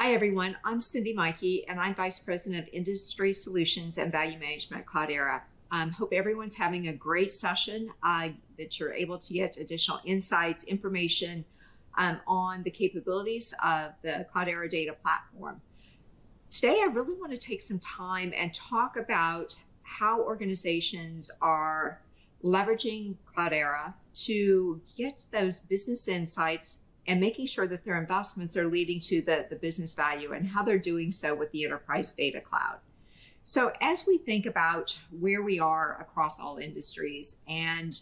Hi, everyone. I'm Cindy Mikey, and I'm Vice President of Industry Solutions and Value Management at Cloudera. Hope everyone's having a great session, that you're able to get additional insights, information on the capabilities of the Cloudera data platform. Today, I really want to take some time and talk about how organizations are leveraging Cloudera to get those business insights and making sure that their investments are leading to the business value and how they're doing so with the enterprise data cloud. So as we think about where we are across all industries and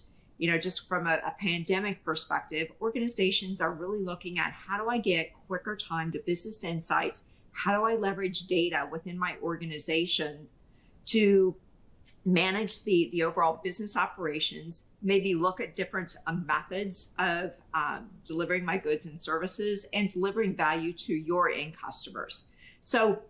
just from a pandemic perspective, organizations are really looking at how do I get quicker time to business insights? How do I leverage data within my organizations to manage the overall business operations, maybe look at different methods of delivering my goods and services and delivering value to your end customers. So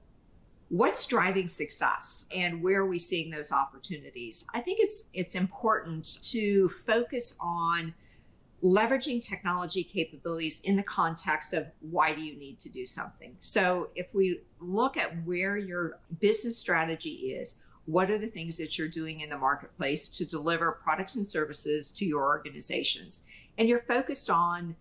what's driving success and where are we seeing those opportunities? I think it's important to focus on leveraging technology capabilities in the context of why do you need to do something? So if we look at where your business strategy is, what are the things that you're doing in the marketplace to deliver products and services to your organizations? And you're focused on,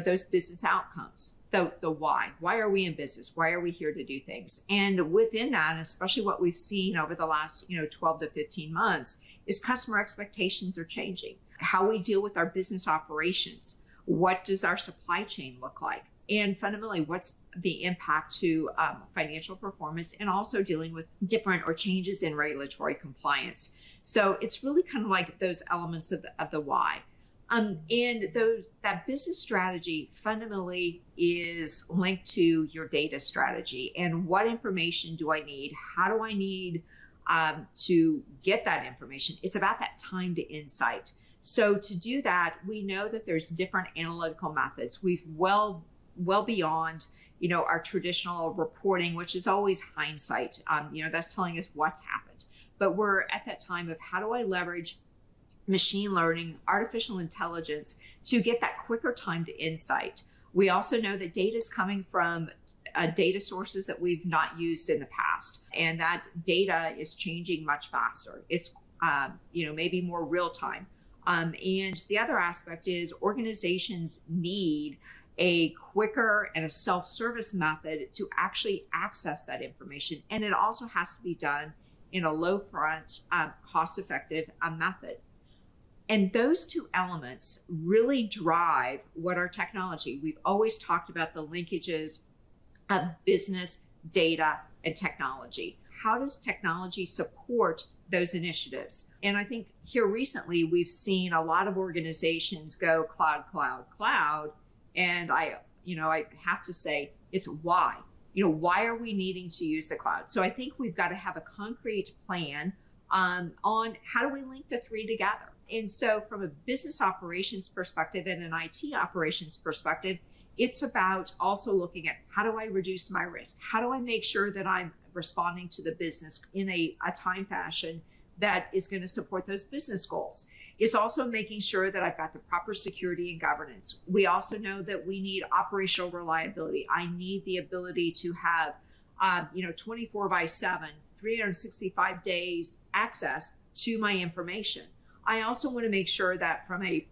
those business outcomes, the why. Why are we in business? Why are we here to do things? And within that, especially what we've seen over the last, 12 to 15 months, is customer expectations are changing. How we deal with our business operations. What does our supply chain look like? And fundamentally, what's the impact to financial performance and also dealing with different or changes in regulatory compliance. So it's really kind of like those elements of the why. And that business strategy fundamentally is linked to your data strategy and what information do I need? How do I need to get that information? It's about that time to insight. So to do that, we know that there's different analytical methods. We've well beyond, our traditional reporting, which is always hindsight. That's telling us what's happened. But we're at that time of how do I leverage machine learning, artificial intelligence to get that quicker time to insight. We also know that data is coming from data sources that we've not used in the past. And that data is changing much faster. It's, maybe more real time. And the other aspect is organizations need a quicker and a self-service method to actually access that information. And it also has to be done in a low front, cost-effective method. And those two elements really drive what our technology, we've always talked about the linkages of business, data, and technology. How does technology support those initiatives? And I think here recently, we've seen a lot of organizations go cloud, cloud, cloud. And I have to say, it's why. Why are we needing to use the cloud? So I think we've got to have a concrete plan on how do we link the three together. And so from a business operations perspective and an IT operations perspective, it's about also looking at how do I reduce my risk? How do I make sure that I'm responding to the business in a time fashion that is going to support those business goals? It's also making sure that I've got the proper security and governance. We also know that we need operational reliability. I need the ability to have, 24/7, 365 days access to my information. I also want to make sure that from an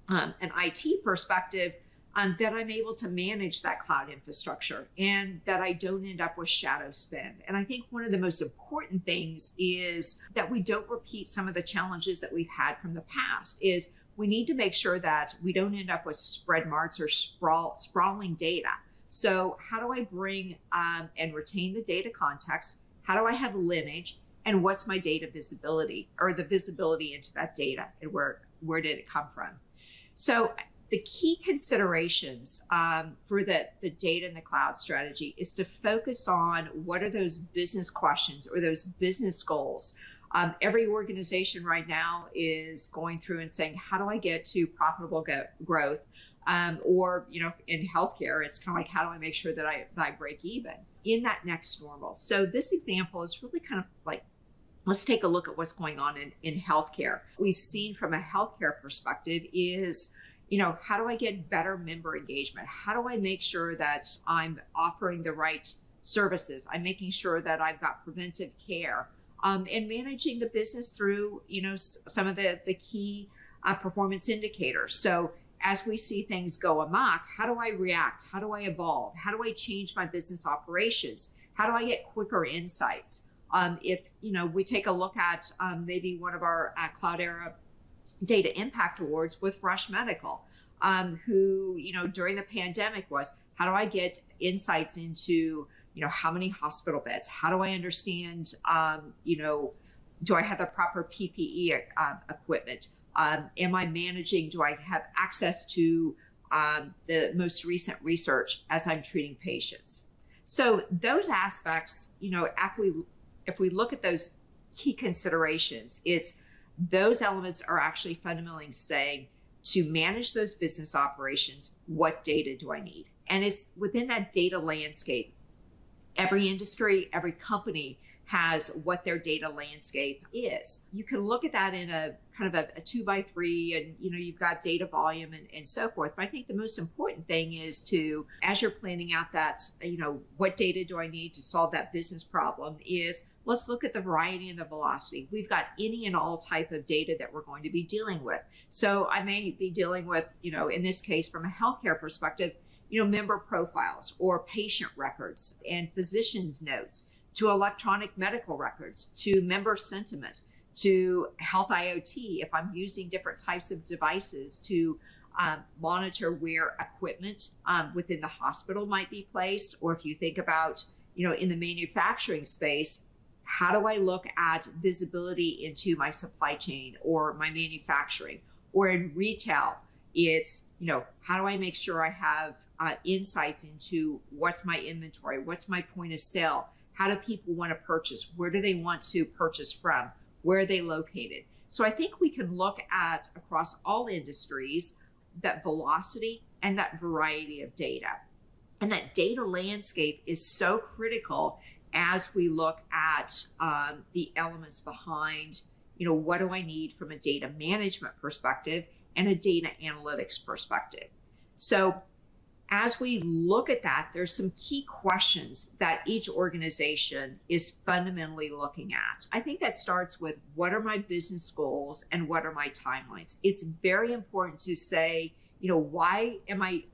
IT perspective, that I'm able to manage that cloud infrastructure and that I don't end up with shadow spend. And I think one of the most important things is that we don't repeat some of the challenges that we've had from the past. Is we need to make sure that we don't end up with spread marks or sprawling data. So how do I bring and retain the data context? How do I have lineage? And what's my data visibility or the visibility into that data and where did it come from? So the key considerations for the data and the cloud strategy is to focus on what are those business questions or those business goals. Every organization right now is going through and saying, how do I get to profitable growth? Or, in healthcare, it's kind of like, how do I make sure that I break even in that next normal? So this example is really kind of like, let's take a look at what's going on in healthcare. We've seen from a healthcare perspective is, How do I get better member engagement? How do I make sure that I'm offering the right services? I'm making sure that I've got preventive care, and managing the business through, some of the key performance indicators. So as we see things go amok, how do I react? How do I evolve? How do I change my business operations? How do I get quicker insights? If we take a look at maybe one of our Cloudera Data Impact Awards with Rush Medical, who during the pandemic was, how do I get insights into how many hospital beds? How do I understand do I have the proper PPE equipment? Am I managing? Do I have access to the most recent research as I'm treating patients? So those aspects, if we look at those key considerations, it's those elements are actually fundamentally saying, to manage those business operations, what data do I need? And it's within that data landscape, every industry, every company has what their data landscape is. You can look at that in a kind of a 2x3, and you've got data volume and so forth. But I think the most important thing is to, as you're planning out that, what data do I need to solve that business problem, is let's look at the variety and the velocity. We've got any and all type of data that we're going to be dealing with. So I may be dealing with, in this case, from a healthcare perspective, member profiles or patient records and physician's notes, to electronic medical records, to member sentiment, to health IoT, if I'm using different types of devices to monitor where equipment within the hospital might be placed, or if you think about, in the manufacturing space, how do I look at visibility into my supply chain or my manufacturing? Or in retail, it's, how do I make sure I have insights into what's my inventory, what's my point of sale? How do people want to purchase? Where do they want to purchase from? Where are they located? So I think we can look at, across all industries, that velocity and that variety of data. And that data landscape is so critical as we look at the elements behind, what do I need from a data management perspective and a data analytics perspective. So as we look at that, there's some key questions that each organization is fundamentally looking at. I think that starts with, what are my business goals and what are my timelines? It's very important to say, why am I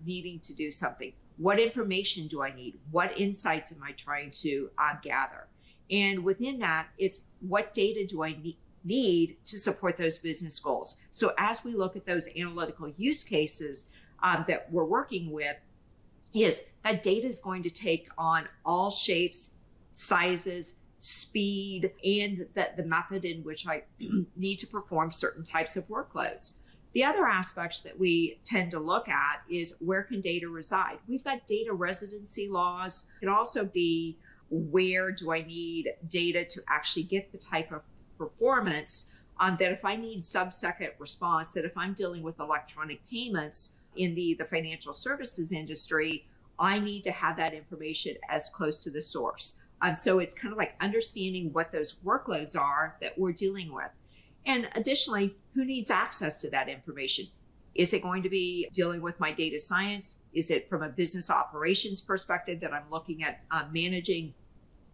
needing to do something? What information do I need? What insights am I trying to gather? And within that, it's what data do I need to support those business goals? So as we look at those analytical use cases that we're working with, is that data is going to take on all shapes, sizes, speed, and the method in which I need to perform certain types of workloads. The other aspects that we tend to look at is, where can data reside? We've got data residency laws. It can also be, where do I need data to actually get the type of performance that if I need sub-second response, that if I'm dealing with electronic payments in the financial services industry, I need to have that information as close to the source. So it's kind of like understanding what those workloads are that we're dealing with. And additionally, who needs access to that information? Is it going to be dealing with my data science? Is it from a business operations perspective that I'm looking at managing,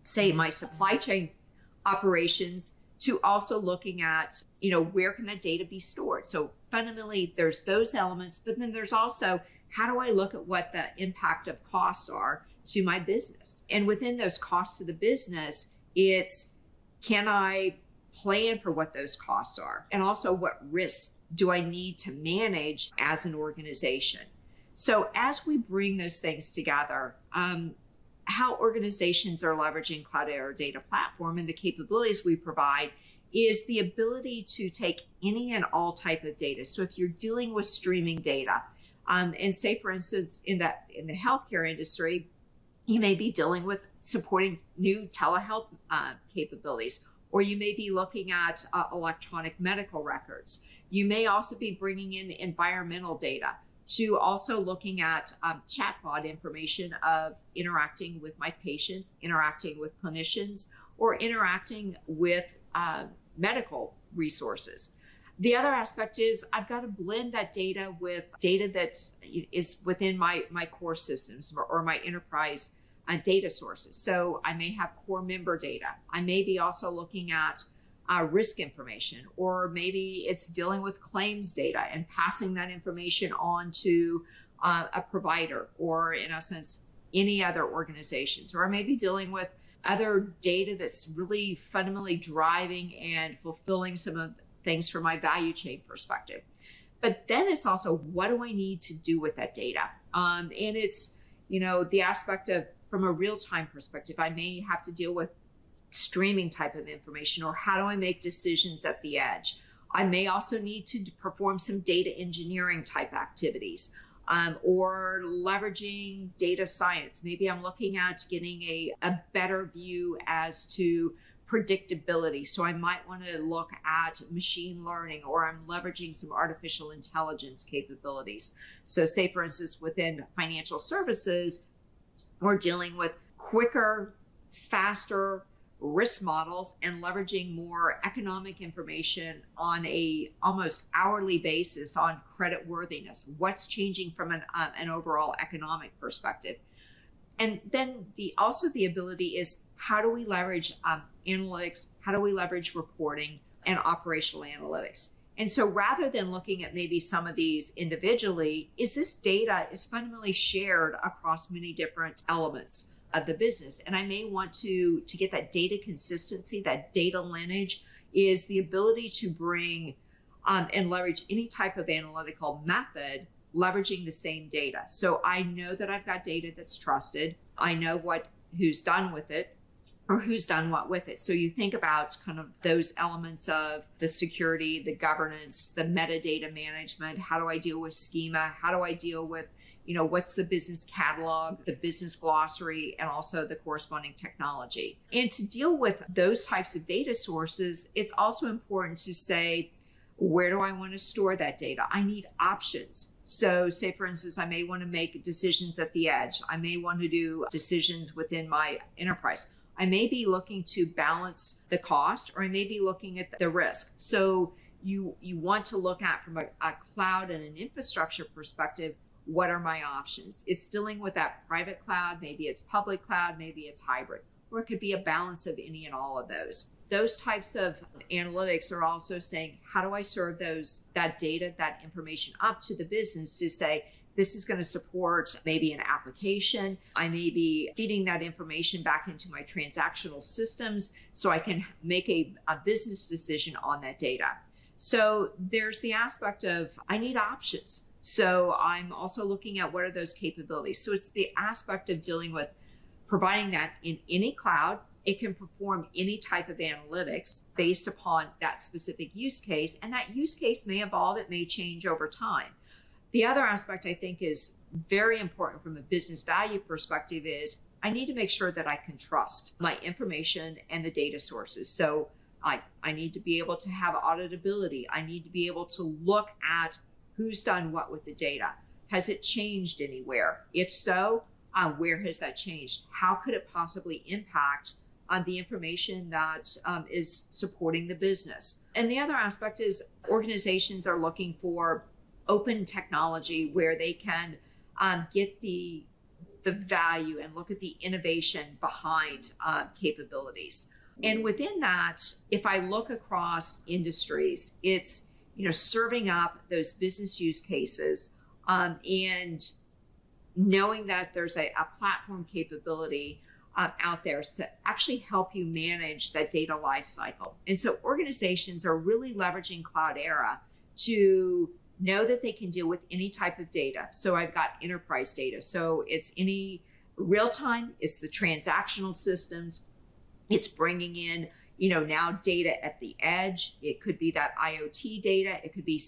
say, my supply chain operations, to also looking at, where can that data be stored? So fundamentally, there's those elements, but then there's also, how do I look at what the impact of costs are to my business? And within those costs to the business, it's, can I plan for what those costs are? And also, what risks do I need to manage as an organization? So as we bring those things together, how organizations are leveraging Cloudera Data Platform and the capabilities we provide is the ability to take any and all type of data. So if you're dealing with streaming data, and say, for instance, in the healthcare industry, you may be dealing with supporting new telehealth capabilities, or you may be looking at electronic medical records. You may also be bringing in environmental data, to also looking at chatbot information of interacting with my patients, interacting with clinicians, or interacting with medical resources. The other aspect is I've got to blend that data with data is within my core systems or my enterprise data sources. So I may have core member data. I may be also looking at risk information, or maybe it's dealing with claims data and passing that information on to a provider, or in essence, any other organizations, or I may be dealing with other data that's really fundamentally driving and fulfilling some of the things from my value chain perspective. But then it's also, what do I need to do with that data? And it's, the aspect of, from a real-time perspective, I may have to deal with streaming type of information, or how do I make decisions at the edge? I may also need to perform some data engineering type activities, or leveraging data science. Maybe I'm looking at getting a better view as to predictability. So I might want to look at machine learning, or I'm leveraging some artificial intelligence capabilities. So say, for instance, within financial services, we're dealing with quicker, faster risk models and leveraging more economic information on a almost hourly basis on credit worthiness. What's changing from an overall economic perspective? And then the ability is, how do we leverage analytics? How do we leverage reporting and operational analytics? And so rather than looking at maybe some of these individually, this data is fundamentally shared across many different elements of the business. And I may want to get that data consistency, that data lineage, is the ability to bring and leverage any type of analytical method, leveraging the same data. So I know that I've got data that's trusted. I know who's done with it, or who's done what with it. So you think about kind of those elements of the security, the governance, the metadata management. How do I deal with schema? How do I deal with, what's the business catalog, the business glossary, and also the corresponding technology? And to deal with those types of data sources, it's also important to say, where do I want to store that data? I need options. So say, for instance, I may want to make decisions at the edge. I may want to do decisions within my enterprise. I may be looking to balance the cost, or I may be looking at the risk. So you want to look at, from a cloud and an infrastructure perspective, what are my options? It's dealing with that private cloud, maybe it's public cloud, maybe it's hybrid, or it could be a balance of any and all of those. Those types of analytics are also saying, how do I serve that data, that information up to the business to say, this is going to support maybe an application. I may be feeding that information back into my transactional systems so I can make a business decision on that data. So there's the aspect of, I need options. So I'm also looking at, what are those capabilities? So it's the aspect of dealing with providing that in any cloud. It can perform any type of analytics based upon that specific use case. And that use case may evolve, it may change over time. The other aspect I think is very important from a business value perspective is, I need to make sure that I can trust my information and the data sources. So I need to be able to have auditability. I need to be able to look at who's done what with the data. Has it changed anywhere? If so, where has that changed? How could it possibly impact on the information that is supporting the business? And the other aspect is, organizations are looking for open technology where they can get the value and look at the innovation behind capabilities. And within that, if I look across industries, it's serving up those business use cases and knowing that there's a platform capability out there to actually help you manage that data lifecycle. And so organizations are really leveraging Cloudera to know that they can deal with any type of data. So I've got enterprise data. So it's any real time, it's the transactional systems, it's bringing in, now data at the edge. It could be that IoT data. It could be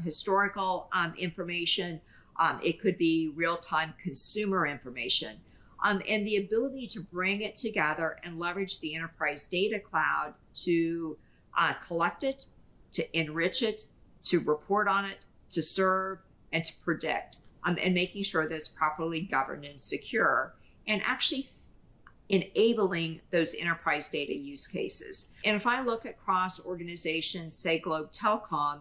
historical information. It could be real-time consumer information. And the ability to bring it together and leverage the enterprise data cloud to collect it, to enrich it, to report on it, to serve, and to predict, and making sure that it's properly governed and secure, and actually enabling those enterprise data use cases. And if I look across organizations, say Globe Telecom,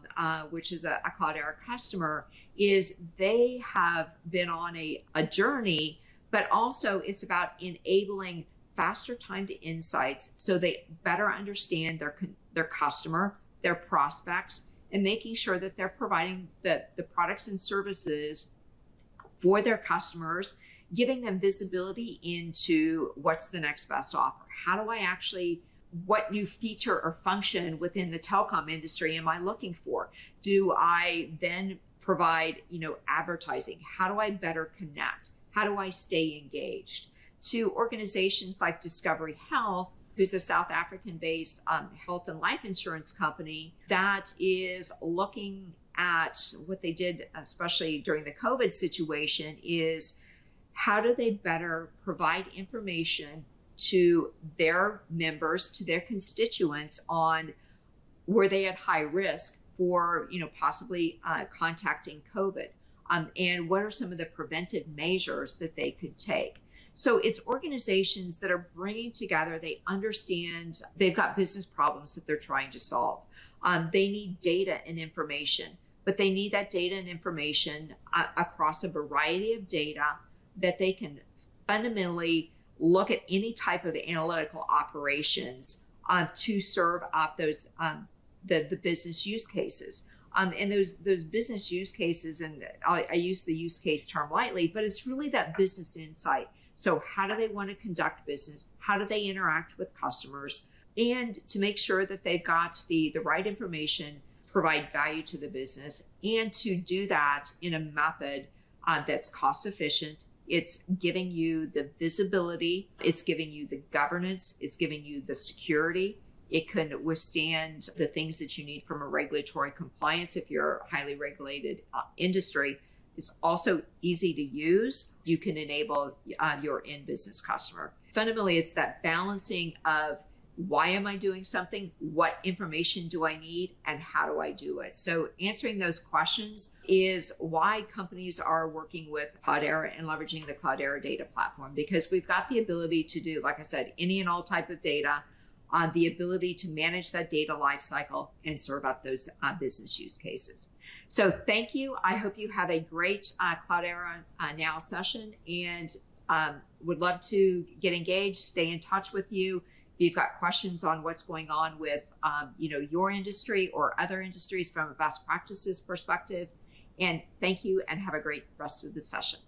which is a Cloudera customer, is they have been on a journey, but also it's about enabling faster time to insights so they better understand their customer, their prospects, and making sure that they're providing the products and services for their customers, giving them visibility into what's the next best offer. How do I actually, what new feature or function within the telecom industry am I looking for? Do I then provide, advertising? How do I better connect? How do I stay engaged? To organizations like Discovery Health, who's a South African-based health and life insurance company that is looking at what they did, especially during the COVID situation, is how do they better provide information to their members, to their constituents on were they at high risk for, possibly contacting COVID, and what are some of the preventive measures that they could take. So it's organizations that are bringing together, they understand they've got business problems that they're trying to solve. They need data and information, but they need that data and information across a variety of data that they can fundamentally look at any type of analytical operations to serve up those the business use cases. And those business use cases, and I use the use case term lightly, but it's really that business insight. So how do they want to conduct business? How do they interact with customers? And to make sure that they've got the right information, provide value to the business, and to do that in a method that's cost efficient. It's giving you the visibility, it's giving you the governance, it's giving you the security. It can withstand the things that you need from a regulatory compliance if you're a highly regulated industry. It's also easy to use. You can enable your in-business customer. Fundamentally, it's that balancing of why am I doing something? What information do I need? And how do I do it? So answering those questions is why companies are working with Cloudera and leveraging the Cloudera data platform, because we've got the ability to do, like I said, any and all type of data, the ability to manage that data lifecycle and serve up those business use cases. So thank you. I hope you have a great Cloudera Now session, and would love to get engaged, stay in touch with you. If you've got questions on what's going on with your industry or other industries from a best practices perspective. And thank you, and have a great rest of the session.